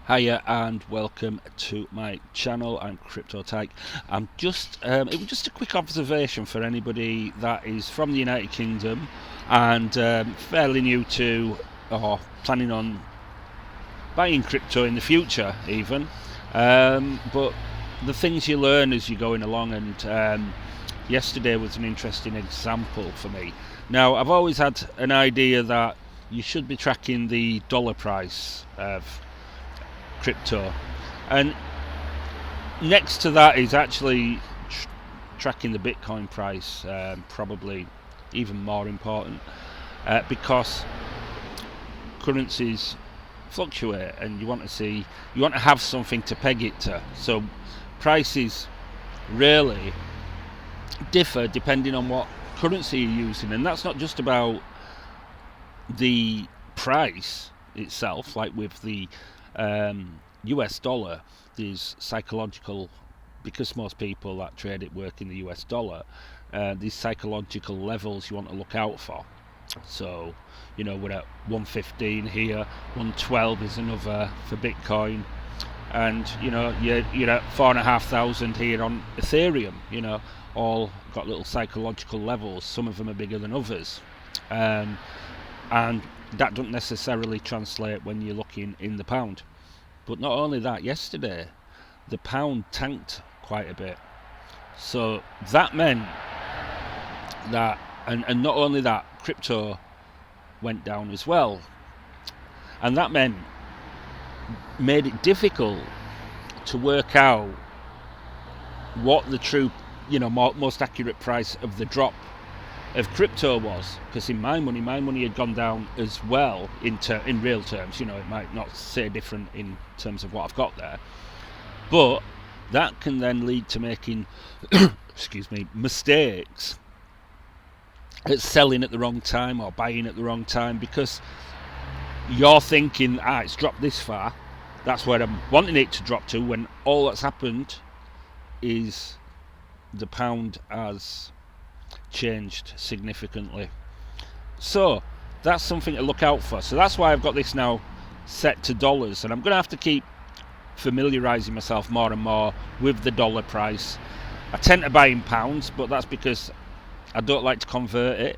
Hiya and welcome to my channel. I'm Crypto Tyke. It was just a quick observation for anybody that is from the United Kingdom and fairly new to or planning on buying crypto in the future even. But the things you learn as you're going along, and yesterday was an interesting example for me. Now, I've always had an idea that you should be tracking the dollar price of crypto, and next to that is actually tracking the Bitcoin price, probably even more important, because currencies fluctuate and you want to have something to peg it to. So prices really differ depending on what currency you're using, and that's not just about the price itself. Like with the US dollar, there's psychological, because most people that trade it work in the US dollar, these psychological levels you want to look out for. So, we're at 115 here, 112 is another for Bitcoin, and you're at 4,500 here on Ethereum. All got little psychological levels. Some of them are bigger than others, and that doesn't necessarily translate when you're looking in the pound. But not only that, yesterday the pound tanked quite a bit, so that meant that, and not only that, crypto went down as well, and that made it difficult to work out what the true, most accurate price of the drop of crypto was, because in my money had gone down as well in real terms. It might not say different in terms of what I've got there, but that can then lead to making mistakes at selling at the wrong time or buying at the wrong time, because you're thinking, it's dropped this far, that's where I'm wanting it to drop to, when all that's happened is the pound has changed significantly. So that's something to look out for. So that's why I've got this now set to dollars, and I'm going to have to keep familiarizing myself more and more with the dollar price. I tend to buy in pounds, but that's because I don't like to convert it.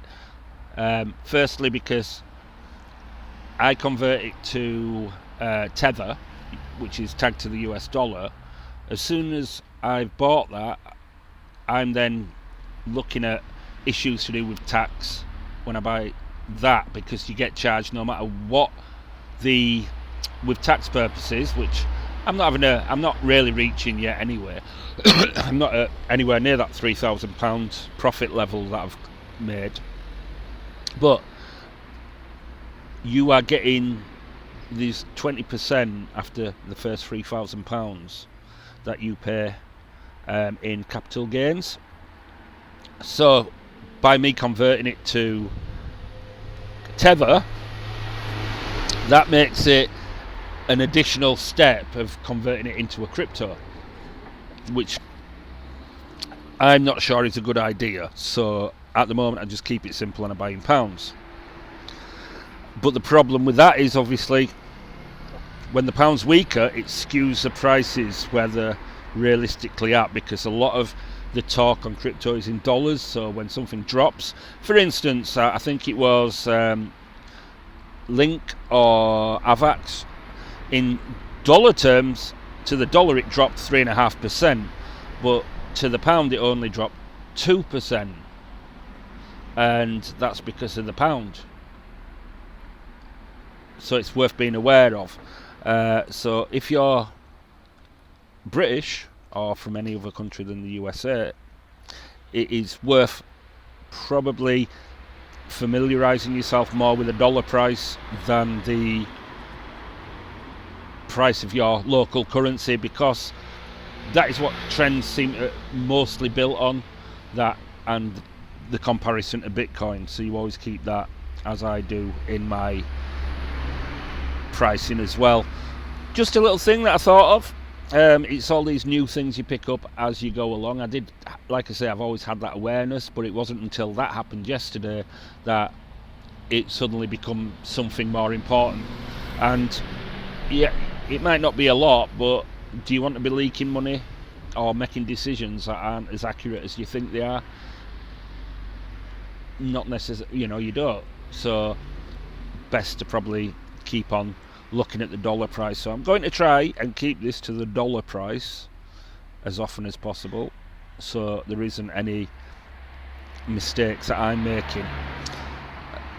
Firstly, because I convert it to Tether, which is tagged to the US dollar. As soon as I've bought that, I'm then looking at issues to do with tax when I buy that, because you get charged no matter what, with tax purposes, which I'm not really reaching yet anyway. I'm not at anywhere near that £3,000 profit level that I've made, but you are getting these 20% after the first £3,000 that you pay in capital gains. So by me converting it to Tether, that makes it an additional step of converting it into a crypto, which I'm not sure is a good idea. So at the moment I just keep it simple and I buy in pounds. But the problem with that is, obviously, when the pound's weaker, it skews the prices where they're realistically at, because a lot of the talk on crypto is in dollars. So when something drops, for instance, I think it was Link or Avax, in dollar terms, to the dollar it dropped 3.5%, but to the pound it only dropped 2%, and that's because of the pound. So it's worth being aware of. So if you're British or from any other country than the USA, it is worth probably familiarising yourself more with the dollar price than the price of your local currency, because that is what trends seem to mostly built on, that and the comparison to Bitcoin. So you always keep that, as I do, in my pricing as well. Just a little thing that I thought of. It's all these new things you pick up as you go along. Like I say, I've always had that awareness, but it wasn't until that happened yesterday that it suddenly become something more important. And yeah, it might not be a lot, but do you want to be leaking money or making decisions that aren't as accurate as you think they are? Not necessarily, you don't. So best to probably keep on looking at the dollar price. So I'm going to try and keep this to the dollar price as often as possible, so there isn't any mistakes that I'm making.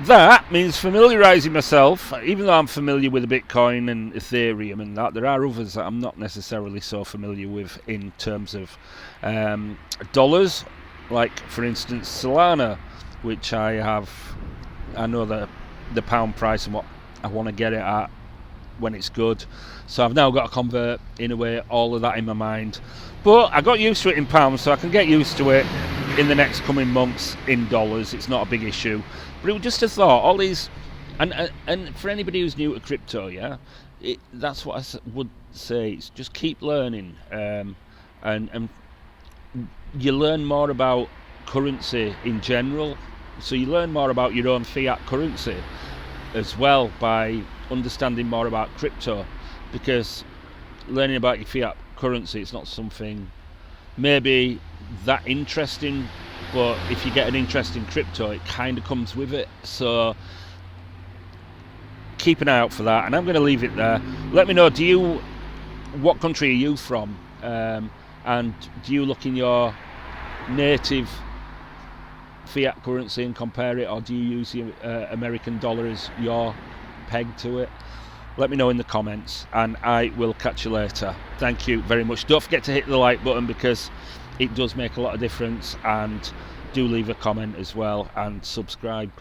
That means familiarising myself, even though I'm familiar with Bitcoin and Ethereum and that, there are others that I'm not necessarily so familiar with in terms of dollars, like for instance Solana, which I know the pound price and what I want to get it at when it's good. So I've now got to convert, in a way, all of that in my mind. But I got used to it in pounds, so I can get used to it in the next coming months in dollars. It's not a big issue. But it was just a thought. All these, and for anybody who's new to crypto, that's what I would say. It's just keep learning, and you learn more about currency in general. So you learn more about your own fiat currency as well by understanding more about crypto, because learning about your fiat currency, it's not something maybe that interesting, but if you get an interest in crypto, it kind of comes with it. So keep an eye out for that, and I'm going to leave it there. Let me know, what country are you from, and do you look in your native fiat currency and compare it, or do you use the American dollar as your peg to it? Let me know in the comments, and I will catch you later. Thank you very much. Don't forget to hit the like button, because it does make a lot of difference, and do leave a comment as well and subscribe.